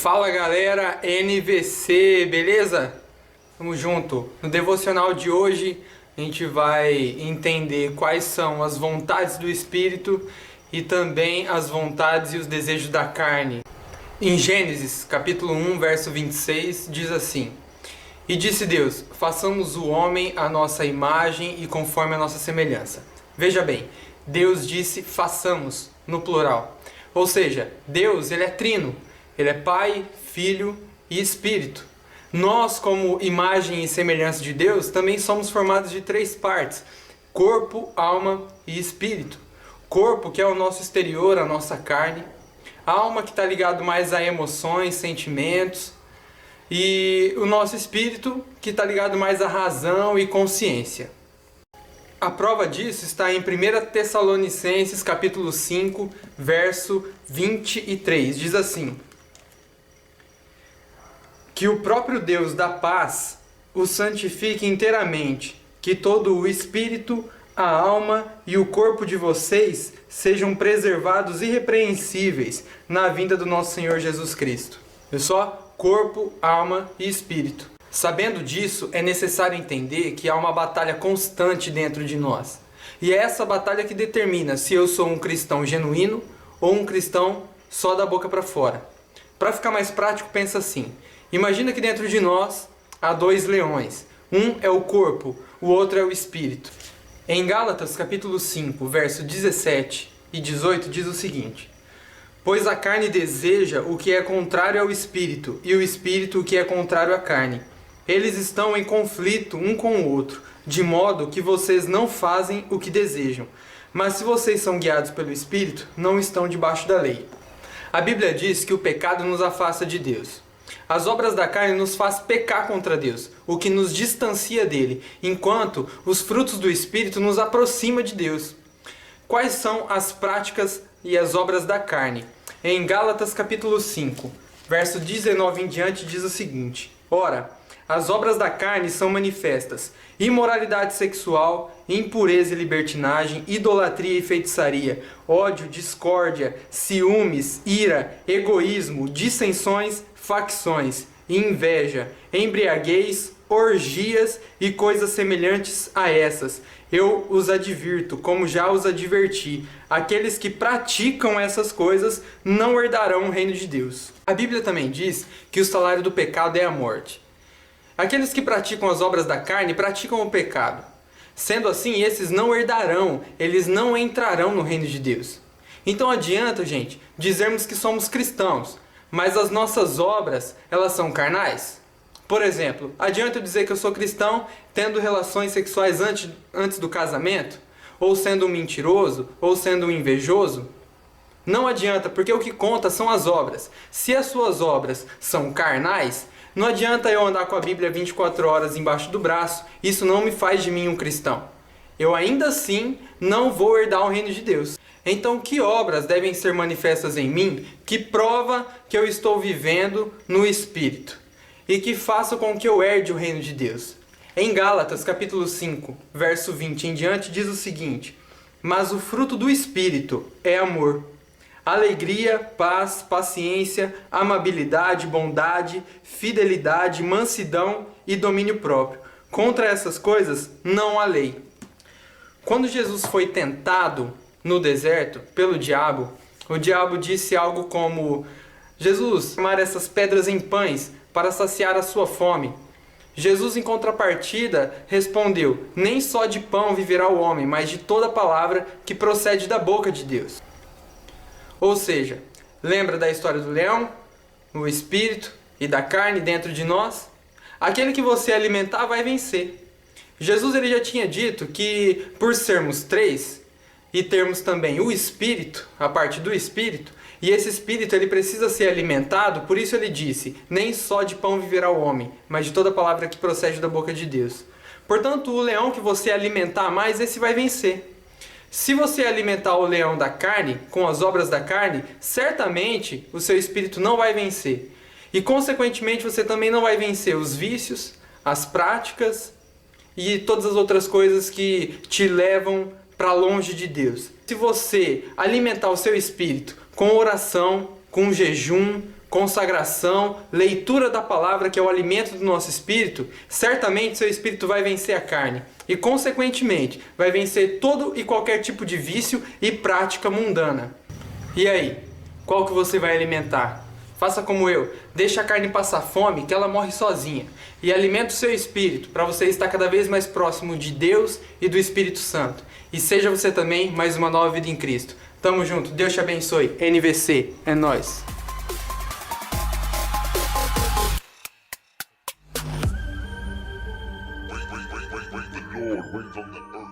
Fala galera, NVC, beleza? Tamo junto. No devocional de hoje a gente vai entender quais são as vontades do Espírito e também as vontades e os desejos da carne. Em Gênesis, capítulo 1, verso 26, diz assim: E disse Deus, façamos o homem à nossa imagem e conforme a nossa semelhança. Veja bem, Deus disse façamos, no plural. Ou seja, Deus, ele é trino. Ele é Pai, Filho e Espírito. Nós, como imagem e semelhança de Deus, também somos formados de três partes: corpo, alma e espírito. Corpo, que é o nosso exterior, a nossa carne. Alma, que está ligado mais a emoções, sentimentos. E o nosso espírito, que está ligado mais à razão e consciência. A prova disso está em 1 Tessalonicenses, capítulo 5, verso 23. Diz assim: Que o próprio Deus da paz o santifique inteiramente, que todo o espírito, a alma e o corpo de vocês sejam preservados irrepreensíveis na vinda do nosso Senhor Jesus Cristo. Viu só? Corpo, alma e espírito. Sabendo disso, é necessário entender que há uma batalha constante dentro de nós. E é essa batalha que determina se eu sou um cristão genuíno ou um cristão só da boca para fora. Para ficar mais prático, pensa assim: imagina que dentro de nós há dois leões. Um é o corpo, o outro é o espírito. Em Gálatas capítulo 5, verso 17 e 18 diz o seguinte: Pois a carne deseja o que é contrário ao espírito, e o espírito o que é contrário à carne. Eles estão em conflito um com o outro, de modo que vocês não fazem o que desejam. Mas se vocês são guiados pelo espírito, não estão debaixo da lei. A Bíblia diz que o pecado nos afasta de Deus. As obras da carne nos faz pecar contra Deus, o que nos distancia dele, enquanto os frutos do Espírito nos aproxima de Deus. Quais são as práticas e as obras da carne? Em Gálatas capítulo 5, verso 19 em diante diz o seguinte: Ora, as obras da carne são manifestas: imoralidade sexual, impureza e libertinagem, idolatria e feitiçaria, ódio, discórdia, ciúmes, ira, egoísmo, dissensões, facções, inveja, embriaguez, orgias e coisas semelhantes a essas. Eu os advirto, como já os adverti, aqueles que praticam essas coisas não herdarão o reino de Deus. A Bíblia também diz que o salário do pecado é a morte. Aqueles que praticam as obras da carne praticam o pecado. Sendo assim, esses não herdarão, eles não entrarão no reino de Deus. Então adianta, gente, dizermos que somos cristãos, mas as nossas obras, elas são carnais? Por exemplo, adianta eu dizer que eu sou cristão tendo relações sexuais antes do casamento? Ou sendo um mentiroso? Ou sendo um invejoso? Não adianta, porque o que conta são as obras. Se as suas obras são carnais, não adianta eu andar com a Bíblia 24 horas embaixo do braço. Isso não me faz de mim um cristão. Eu ainda assim não vou herdar o reino de Deus. Então, que obras devem ser manifestas em mim que prova que eu estou vivendo no Espírito e que façam com que eu herde o reino de Deus? Em Gálatas, capítulo 5, verso 20 em diante, diz o seguinte: Mas o fruto do Espírito é amor, alegria, paz, paciência, amabilidade, bondade, fidelidade, mansidão e domínio próprio. Contra essas coisas não há lei. Quando Jesus foi tentado no deserto pelo diabo, o diabo disse algo como: Jesus, transformar essas pedras em pães para saciar a sua fome. Jesus, em contrapartida, respondeu: nem só de pão viverá o homem, mas de toda palavra que procede da boca de Deus. Ou seja, lembra da história do leão, o espírito e da carne dentro de nós? Aquele que você alimentar vai vencer. Jesus ele já tinha dito que, por sermos três, e termos também o espírito, a parte do espírito, e esse espírito ele precisa ser alimentado, por isso ele disse: nem só de pão viverá o homem, mas de toda palavra que procede da boca de Deus. Portanto, o leão que você alimentar mais, esse vai vencer. Se você alimentar o leão da carne, com as obras da carne, certamente o seu espírito não vai vencer. E consequentemente você também não vai vencer os vícios, as práticas e todas as outras coisas que te levam para longe de Deus. Se você alimentar o seu espírito com oração, com jejum, consagração, leitura da palavra, que é o alimento do nosso espírito, certamente seu espírito vai vencer a carne. E consequentemente vai vencer todo e qualquer tipo de vício e prática mundana. E aí, qual que você vai alimentar? Faça como eu, deixa a carne passar fome, que ela morre sozinha. E alimenta o seu espírito, para você estar cada vez mais próximo de Deus e do Espírito Santo. E seja você também mais uma nova vida em Cristo. Tamo junto, Deus te abençoe. NVC, é nóis. When the Lord went on the earth.